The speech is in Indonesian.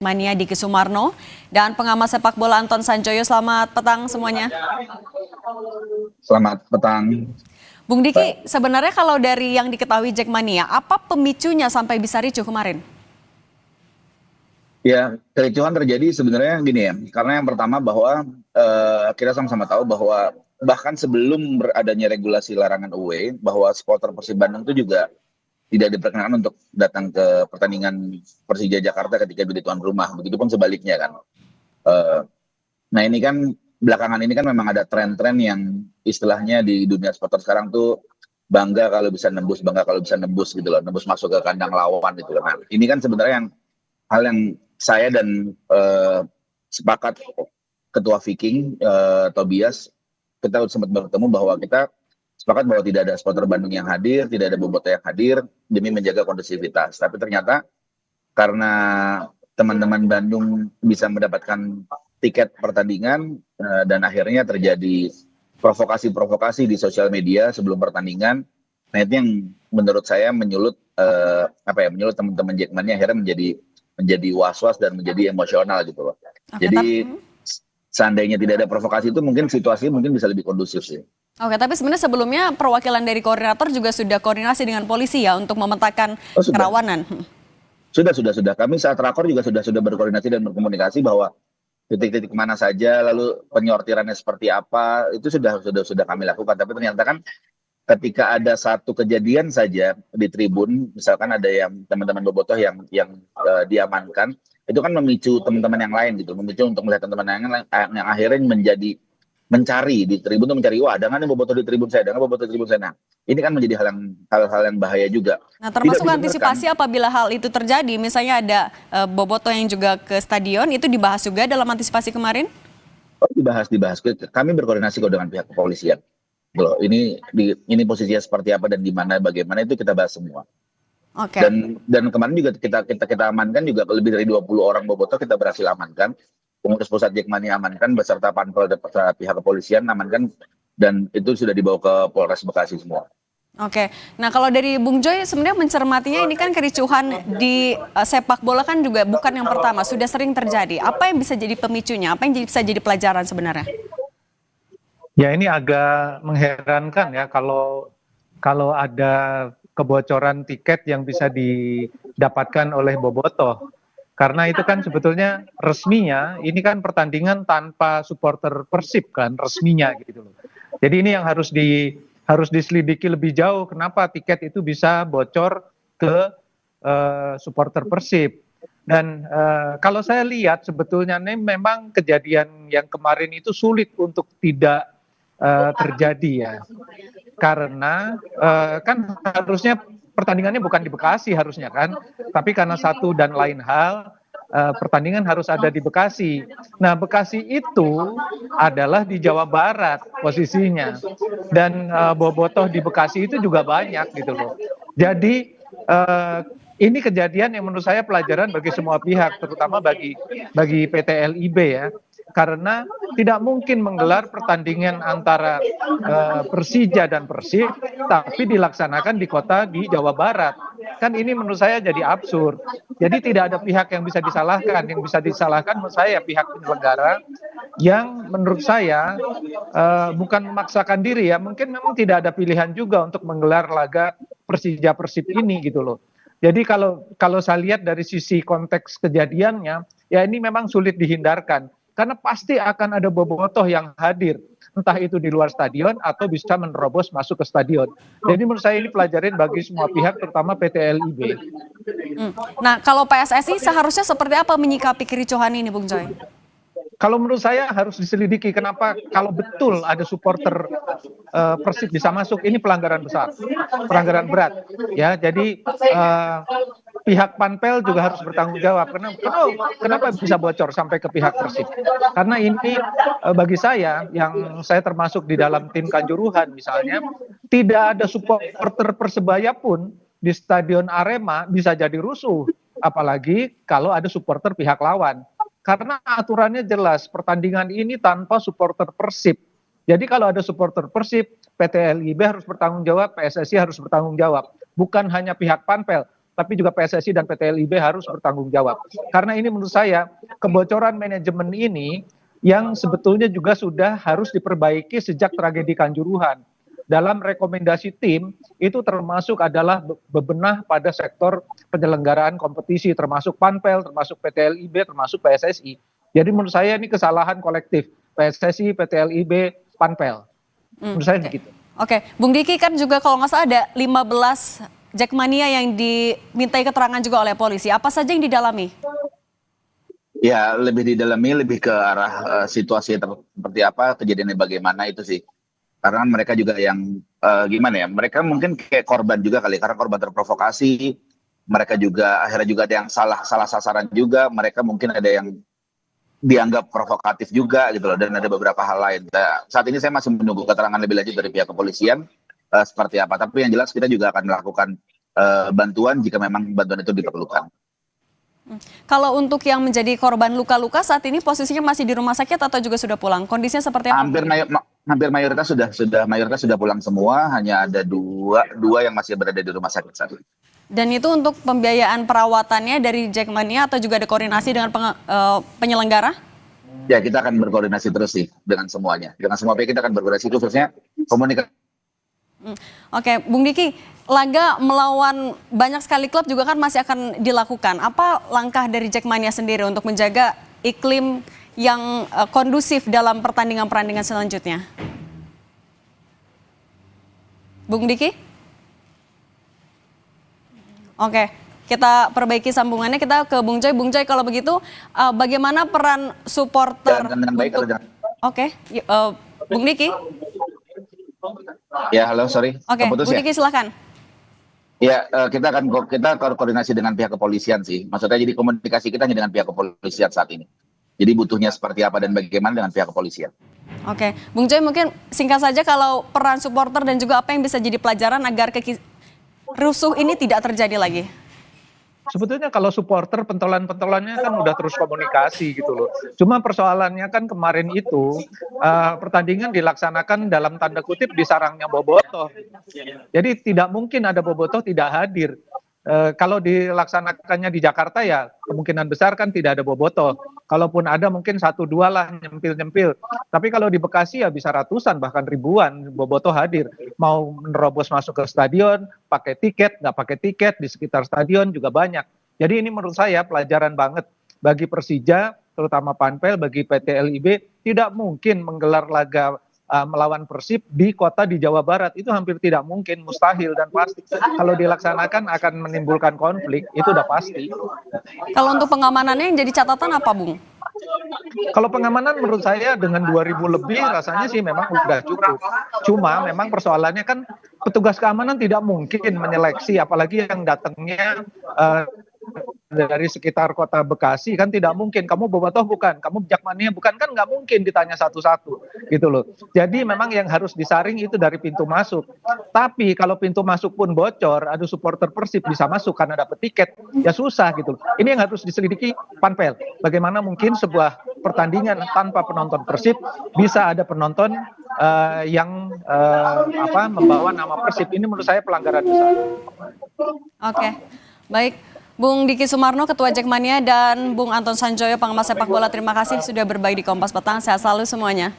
Mania Diki Sumarno dan pengamat sepak bola Anton Sanjoyo. Selamat petang semuanya. Selamat petang. Bung Diki, sebenarnya kalau dari yang diketahui Jackmania, apa pemicunya sampai bisa ricuh kemarin? Ya, kericuhan terjadi sebenarnya gini ya, karena yang pertama bahwa kita sama-sama tahu bahwa bahkan sebelum beradanya regulasi larangan away, bahwa supporter Persib Bandung itu juga tidak diperkenankan untuk datang ke pertandingan Persija Jakarta ketika jadi tuan rumah. Begitupun sebaliknya kan. Eh, Nah ini kan belakangan ini kan memang ada tren-tren yang istilahnya di dunia supporter sekarang tuh bangga kalau bisa nembus gitu loh, nembus masuk ke kandang lawan gitu loh. Nah ini kan sebenarnya hal yang saya dan sepakat Ketua Viking Tobias, kita sempat bertemu bahwa kita sepakat bahwa tidak ada supporter Bandung yang hadir, tidak ada bobotoh yang hadir demi menjaga kondusivitas. Tapi ternyata karena teman-teman Bandung bisa mendapatkan tiket pertandingan dan akhirnya terjadi provokasi-provokasi di sosial media sebelum pertandingan. Nah itu yang menurut saya menyulut menyulut teman-teman Jackmania akhirnya menjadi was-was dan menjadi emosional gitu loh. Oke, Jadi seandainya tidak ada provokasi itu mungkin situasi mungkin bisa lebih kondusif sih. Oke, tapi sebenarnya sebelumnya perwakilan dari koordinator juga sudah koordinasi dengan polisi ya untuk memetakan kerawanan. Sudah. Kami saat rakor juga sudah berkoordinasi dan berkomunikasi bahwa titik-titik mana saja, lalu penyortirannya seperti apa, itu sudah kami lakukan. Tapi ternyata kan ketika ada satu kejadian saja di tribun, misalkan ada yang teman-teman bobotoh yang diamankan, itu kan memicu teman-teman yang lain gitu, memicu untuk melihat teman-teman yang akhirnya mencari di tribun tuh mencari, wah ada nggak nih bobotoh di tribun saya, ada nggak bobotoh di tribun saya. Nah, ini kan menjadi hal-hal yang bahaya juga. Nah, termasuk antisipasi apabila hal itu terjadi, misalnya ada bobotoh yang juga ke stadion, itu dibahas juga dalam antisipasi kemarin? Oh, dibahas. Kami berkoordinasi kok dengan pihak kepolisian. Loh, ini posisinya seperti apa dan di mana bagaimana itu kita bahas semua. Oke. Dan kemarin juga kita amankan juga lebih dari 20 orang bobotoh kita berhasil amankan. Pengurus pusat Jackmania amankan beserta panpel dan pihak kepolisian amankan dan itu sudah dibawa ke Polres Bekasi semua. Oke, nah kalau dari Bung Joy sebenarnya mencermatinya ini kan kericuhan di sepak bola kan juga bukan yang pertama, sudah sering terjadi. Apa yang bisa jadi pemicunya? Apa yang bisa jadi pelajaran sebenarnya? Ya ini agak mengherankan ya kalau ada kebocoran tiket yang bisa didapatkan oleh bobotoh. Karena itu kan sebetulnya resminya ini kan pertandingan tanpa supporter Persib kan resminya gitu loh. Jadi ini yang harus diselidiki lebih jauh kenapa tiket itu bisa bocor ke supporter Persib. Dan kalau saya lihat sebetulnya ini memang kejadian yang kemarin itu sulit untuk tidak terjadi ya. Karena kan harusnya pertandingannya bukan di Bekasi harusnya kan, tapi karena satu dan lain hal pertandingan harus ada di Bekasi. Nah Bekasi itu adalah di Jawa Barat posisinya dan bobotoh di Bekasi itu juga banyak gitu loh. Jadi ini kejadian yang menurut saya pelajaran bagi semua pihak, terutama bagi PT LIB ya. Karena tidak mungkin menggelar pertandingan antara Persija dan Persib tapi dilaksanakan di Jawa Barat. Kan ini menurut saya jadi absurd. Jadi tidak ada pihak yang bisa disalahkan. Yang bisa disalahkan menurut saya pihak penyelenggara yang menurut saya bukan memaksakan diri ya. Mungkin memang tidak ada pilihan juga untuk menggelar laga Persija Persib ini gitu loh. Jadi kalau saya lihat dari sisi konteks kejadiannya, ya ini memang sulit dihindarkan. Karena pasti akan ada bobotoh yang hadir, entah itu di luar stadion atau bisa menerobos masuk ke stadion. Jadi menurut saya ini pelajaran bagi semua pihak, terutama PT LIB. Nah, kalau PSSI seharusnya seperti apa menyikapi kericuhan ini, Bung Joy? Kalau menurut saya harus diselidiki kenapa kalau betul ada supporter Persib bisa masuk, ini pelanggaran besar, pelanggaran berat. Ya, jadi pihak Panpel juga harus bertanggung jawab. Kenapa bisa bocor sampai ke pihak Persib? Karena ini bagi saya, yang saya termasuk di dalam tim Kanjuruhan misalnya, tidak ada supporter Persebaya pun di Stadion Arema bisa jadi rusuh. Apalagi kalau ada supporter pihak lawan. Karena aturannya jelas, pertandingan ini tanpa supporter Persib. Jadi kalau ada supporter Persib, PT LIB harus bertanggung jawab, PSSI harus bertanggung jawab. Bukan hanya pihak Panpel, tapi juga PSSI dan PT LIB harus bertanggung jawab. Karena ini menurut saya kebocoran manajemen ini yang sebetulnya juga sudah harus diperbaiki sejak tragedi Kanjuruhan. Dalam rekomendasi tim itu termasuk adalah bebenah pada sektor penyelenggaraan kompetisi, termasuk Panpel, termasuk PT LIB, termasuk PSSI. Jadi menurut saya ini kesalahan kolektif PSSI, PT LIB, Panpel. Menurut saya begitu. Oke, Bung Diki, kan juga kalau nggak salah ada 15 Jackmania yang dimintai keterangan juga oleh polisi. Apa saja yang didalami? Ya, lebih didalami, lebih ke arah situasi seperti apa, kejadiannya bagaimana itu sih. Karena mereka juga yang gimana ya, mereka mungkin kayak korban juga kali, karena korban terprovokasi. Mereka juga akhirnya juga ada yang salah sasaran juga. Mereka mungkin ada yang dianggap provokatif juga gitu loh, dan ada beberapa hal lain. Nah, saat ini saya masih menunggu keterangan lebih lanjut dari pihak kepolisian seperti apa. Tapi yang jelas kita juga akan melakukan bantuan jika memang bantuan itu diperlukan. Kalau untuk yang menjadi korban luka-luka saat ini posisinya masih di rumah sakit atau juga sudah pulang? Kondisinya seperti apa? Hampir mayoritas sudah pulang semua. Hanya ada dua yang masih berada di rumah sakit saat ini. Dan itu untuk pembiayaan perawatannya dari Jackmania atau juga ada koordinasi dengan penyelenggara? Ya, kita akan berkoordinasi terus sih dengan semuanya. Dengan semua pihak kita akan berkoordinasi, khususnya komunikasi. Oke, Bung Diki, laga melawan banyak sekali klub juga kan masih akan dilakukan. Apa langkah dari Jackmania sendiri untuk menjaga iklim yang kondusif dalam pertandingan-pertandingan selanjutnya? Bung Diki? Oke, kita perbaiki sambungannya, kita ke Bung Joy. Bung Joy, kalau begitu bagaimana peran supporter Dengan baik, untuk... Oke, Bung Diki? Ya, halo, sorry. Oke, Bung Diki silakan. Ya, kita koordinasi dengan pihak kepolisian sih. Maksudnya jadi komunikasi kita hanya dengan pihak kepolisian saat ini. Jadi butuhnya seperti apa dan bagaimana dengan pihak kepolisian. Oke, Bung Joy, mungkin singkat saja kalau peran supporter dan juga apa yang bisa jadi pelajaran agar rusuh ini tidak terjadi lagi. Sebetulnya kalau supporter pentolan-pentolannya kan udah terus komunikasi gitu loh. Cuma persoalannya kan kemarin itu pertandingan dilaksanakan dalam tanda kutip di sarangnya Bobotoh. Jadi tidak mungkin ada Bobotoh tidak hadir. Kalau dilaksanakannya di Jakarta ya kemungkinan besar kan tidak ada Bobotoh. Kalaupun ada mungkin 1-2 lah nyempil-nyempil. Tapi kalau di Bekasi ya bisa ratusan bahkan ribuan Bobotoh hadir. Mau menerobos masuk ke stadion, pakai tiket, nggak pakai tiket, di sekitar stadion juga banyak. Jadi ini menurut saya pelajaran banget bagi Persija, terutama Panpel, bagi PT LIB, tidak mungkin menggelar laga melawan Persib di kota di Jawa Barat. Itu hampir tidak mungkin, mustahil dan pasti. Kalau dilaksanakan akan menimbulkan konflik, itu udah pasti. Kalau untuk pengamanannya yang jadi catatan apa, Bung? Kalau pengamanan menurut saya dengan 2.000 lebih rasanya sih memang udah cukup. Cuma memang persoalannya kan petugas keamanan tidak mungkin menyeleksi, apalagi yang datangnya dari sekitar kota Bekasi, kan tidak mungkin kamu Bobotoh bukan, kamu Jackmania bukan, kan nggak mungkin ditanya satu-satu gitu loh. Jadi memang yang harus disaring itu dari pintu masuk. Tapi kalau pintu masuk pun bocor, ada supporter Persib bisa masuk karena dapat tiket, ya susah gitu. Ini yang harus diselidiki Panpel. Bagaimana mungkin sebuah pertandingan tanpa penonton Persib bisa ada penonton yang membawa nama Persib. Ini menurut saya pelanggaran besar. Oke, baik. Bung Diki Sumarno, Ketua Jackmania, dan Bung Anton Sanjoyo, pengamat sepak bola, terima kasih sudah berbagi di Kompas Petang. Sehat selalu semuanya.